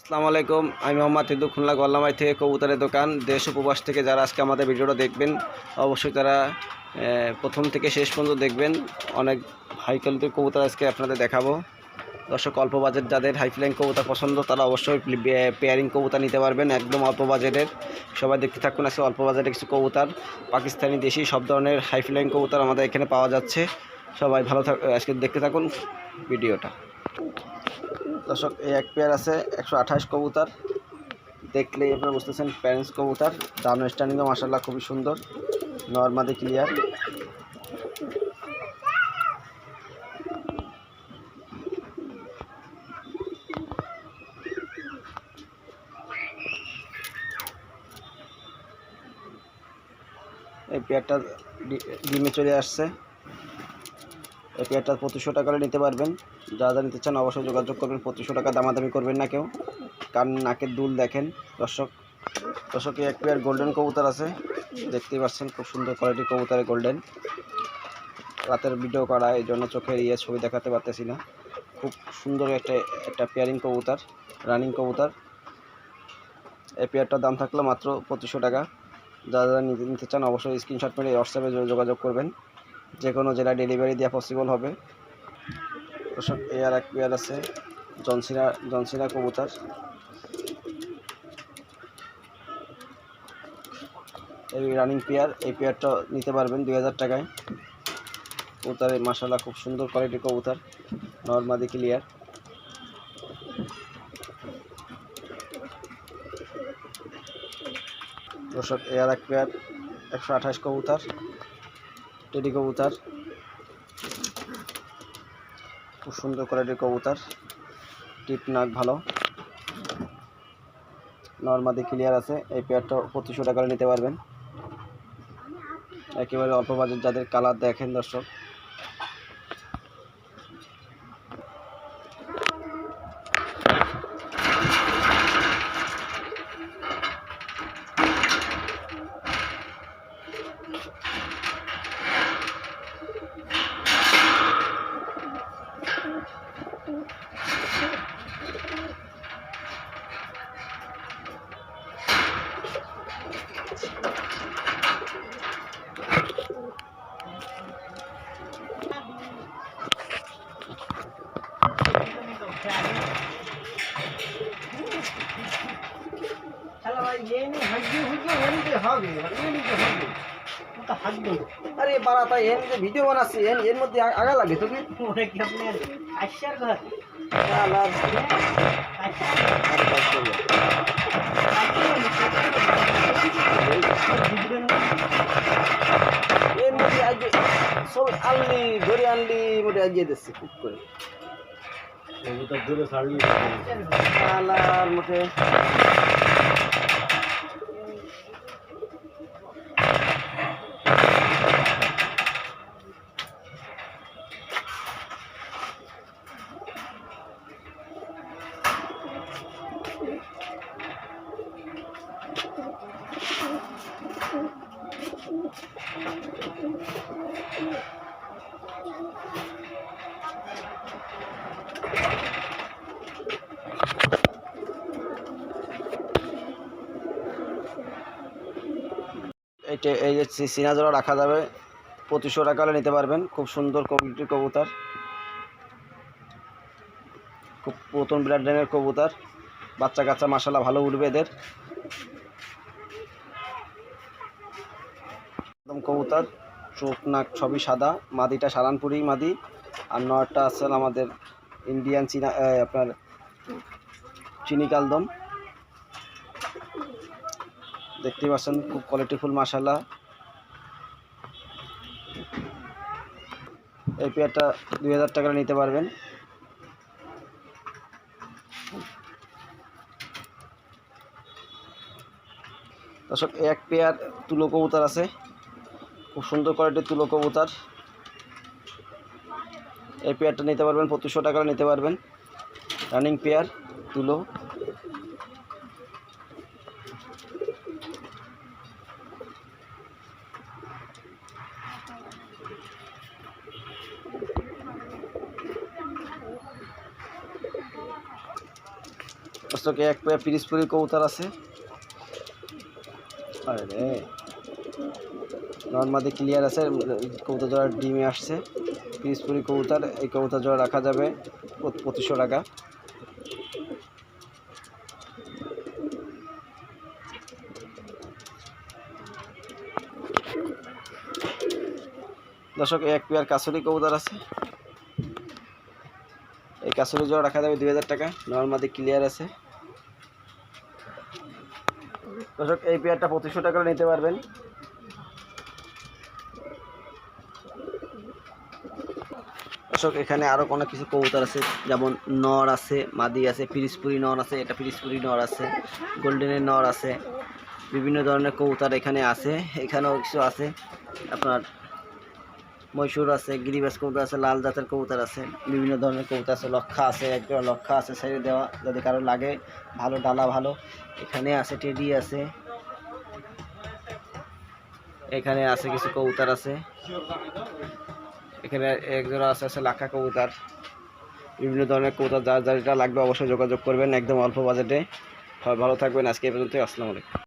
আসসালামু আলাইকুম। আমি মোহাম্মদ হিন্দু, খুলনা গল্লামাই থেকে কবুতরের দোকান। দেশ উপবাস থেকে যারা আজকে আমাদের ভিডিওটা দেখবেন, অবশ্যই তারা প্রথম থেকে শেষ পর্যন্ত দেখবেন। অনেক হাই কোয়ালিটির কবুতর আজকে আপনাদের দেখাবো। দর্শক, অল্প বাজেট যাদের হাই ফ্লাইং কবুতর পছন্দ তারা অবশ্যই পেয়ারিং কবুতর নিতে পারবেন, একদম অল্প বাজেটের। সবাই দেখতে থাকুন, আজকে অল্প বাজেটের কিছু কবুতর, পাকিস্তানি, দেশি সব ধরনের হাই ফ্লাইং কবুতর আমাদের এখানে পাওয়া যাচ্ছে। সবাই আজকে দেখতে থাকুন ভিডিওটা। দর্শক, এই এক পেয়ার আছে 128 কবুতর। দেখলেই আপনারা বুঝতেছেন প্যারেন্টস কবুতর। দাম স্ট্যান্ডিংও মাশাআল্লাহ খুবই সুন্দর, নরমাদি ক্লিয়ার। এই পেয়ারটা ডিমে চলে আসছে। এই পেয়ারটা 2500 টাকা করে নিতে পারবেন। যারা নিতে চান অবশ্যই যোগাযোগ করবেন। 2500 টাকা দামাদামি করবেন না কেউ। কান নাকের দুল দেখেন দর্শক। দর্শক, এক পেয়ার গোল্ডেন কবুতর আছে, দেখতেই পাচ্ছেন খুব সুন্দর কোয়ালিটির কবুতর। গোল্ডেন, রাতের ভিডিও করা, এই জন্য চোখের ছবি দেখাতে পারতেছি না। খুব সুন্দর একটা পেয়ারিং কবুতর, রানিং কবুতর। এই পেয়ারটার দাম থাকলো মাত্র 2500 টাকা। যারা নিতে চান অবশ্যই স্ক্রিনশট মেরে হোয়াটসঅ্যাপে যোগাযোগ করবেন। যে কোনো জেলায় ডেলিভারি দেওয়া পসিবল হবে। দর্শক, এই আর এক পেয়ার আছে জনসিনা কবুতর। এই রানিং পেয়ার, এই পেয়ারটা নিতে পারবেন 2000 টাকায়। কবুতরের মাশাআল্লাহ খুব সুন্দর কোয়ালিটির কবুতর, নরমাদি ক্লিয়ার। দর্শক, এই আর এক পেয়ার 128 কবুতর, টেডি কবুতর। খুব সুন্দর কোয়ালিটির কবুতর, টিপ নাক ভালো, নরমাদি ক্লিয়ার আছে। এই পেয়ারটা 2500 টাকা নিতে পারবেন। একেবারে অল্প বাজেট যাদের, কালার দেখেন দর্শক। আরে বাড়া, তাই যে ভিডিও বানাচ্ছি এর মধ্যে আগা লাগে তুমি। এর মধ্যে আজ সব আনলি ধরে আনলি মোটে আজিয়ে দিচ্ছে খুব করে আলার মোটে। এই যে সিনাজোড়া রাখা যাবে, 2500 টাকা হলে নিতে পারবেন। খুব সুন্দর কোয়ালিটির কবুতর, খুব পুরাতন ব্লাডলাইনের কবুতর। বাচ্চা কাচ্চা মাশাআল্লাহ ভালো উঠবে এদের। একদম কবুতর, চোখ নাক সবই সাদা। মাদিটা সারানপুরি মাদি, আর নয়টা আছে আমাদের ইন্ডিয়ান আপনার চিনি কালদম। দেখতেই পাচ্ছেন খুব কোয়ালিটিফুল মাশাআল্লাহ। এই পেয়ারটা 2000 টাকা নিতে পারবেন। দর্শক, এক পেয়ার তুলো কবুতর আছে, খুব সুন্দর কোয়ালিটির তুলো কবুতর। এই পেয়ারটা নিতে পারবেন 2500 টাকা নিতে পারবেন। রানিং পেয়ার তুলো। দর্শক এক পেয়ার পিরিজপুরি কবুতর আছে। আরে নর্মাদি ক্লিয়ার আছে, কবুতর জোড়া ডিমে আসছে। পিরিজপুরি কবুতর, এই কবুতর জোড়া রাখা যাবে 2500 টাকা। দর্শক এক পেয়ার কাসুরি কবুতর আছে, এই কাসুরি জোড়া রাখা যাবে 2000 টাকা। নর্মাদি ক্লিয়ার আছে। দর্শক এই পেয়ারটা 2500 টাকা নিতে পারবেন। দর্শক এখানে আরও অনেক কিছু কবুতর আছে, যেমন নর আছে, মাদি আছে, পিরিজপুরি নর আছে, এটা পিরিজপুরি নর আছে, গোল্ডেনের নর আছে, বিভিন্ন ধরনের কবুতর এখানে আছে। এখানেও কিছু আছে, আপনার মৈশুর আছে, গিরিবাস কবুতর আছে, লাল জাতের কবুতর আছে, বিভিন্ন ধরনের কবুতর আছে। লক্ষা আছে, একটা লক্ষা আছে ছেড়ে দেওয়া, যদি কারো লাগে ভালো ডালা ভালো। এখানে আছে টেডি আছে, এখানে আছে কিছু কবুতর আছে, এখানে একজোড়া আছে লাখা কবুতর। বিভিন্ন ধরনের কবুতর, যার যেটা লাগবে অবশ্যই যোগাযোগ করবেন, একদম অল্প বাজেটে। ভালো থাকবেন, আজকে এই পর্যন্ত। আসসালামু আলাইকুম।